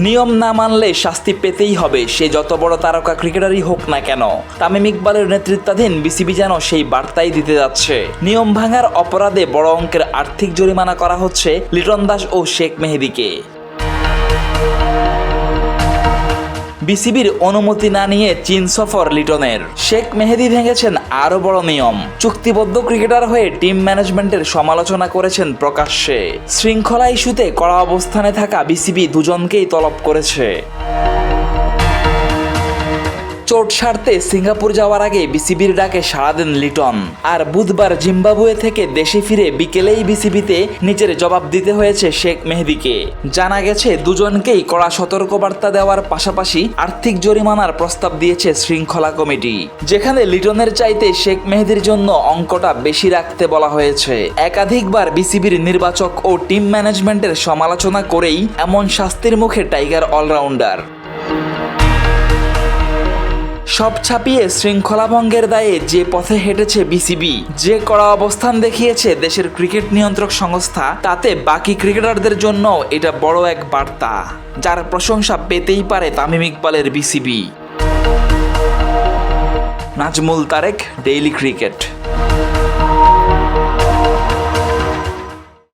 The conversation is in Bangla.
নিয়ম না মানলে শাস্তি পেতেই হবে, সে যত বড় তারকা ক্রিকেটারই হোক না কেন। তামিম ইকবালের নেতৃত্বাধীন বিসিবি যেন সেই বার্তাই দিতে যাচ্ছে। নিয়ম ভাঙার অপরাধে বড় অঙ্কের আর্থিক জরিমানা করা হচ্ছে লিটন দাস ও শেখ মেহেদীকে। বিসিবির অনুমতি না নিয়ে চীন সফর লিটনের। শেখ মেহেদী ভেঙেছেন আরও বড় নিয়ম। চুক্তিবদ্ধ ক্রিকেটার হয়ে টিম ম্যানেজমেন্টের সমালোচনা করেছেন প্রকাশ্যে। শৃঙ্খলা ইস্যুতে কড়া অবস্থানে থাকা বিসিবি দুজনকেই তলব করেছে। চোট সারতে সিঙ্গাপুর যাওয়ার আগে বিসিবির ডাকে সাড়া দেন লিটন। আর বুধবার জিম্বাবুয়ে থেকে দেশে ফিরে বিকেলেই বিসিবিতে নিজের জবাব দিতে হয়েছে শেখ মেহেদীকে। জানা গেছে দুজনকেই কড়া সতর্কবার্তা দেওয়ার পাশাপাশি আর্থিক জরিমানার প্রস্তাব দিয়েছে শৃঙ্খলা কমিটি, যেখানে লিটনের চাইতে শেখ মেহেদীর জন্য অঙ্কটা বেশি রাখতে বলা হয়েছে। একাধিকবার বিসিবির নির্বাচক ও টিম ম্যানেজমেন্টের সমালোচনা করেই এমন শাস্তির মুখে টাইগার অলরাউন্ডার। সব ছাপিয়ে শৃঙ্খলা ভঙ্গের দায়ে যে পথে হেঁটেছে বিসিবি, যে কড়া অবস্থান দেখিয়েছে দেশের ক্রিকেট নিয়ন্ত্রক সংস্থা, তাতে বাকি ক্রিকেটারদের জন্য এটা বড় এক বার্তা, যার প্রশংসা পেতেই পারে তামিম ইকবালের BCB. Najmul Tarek, daily cricket.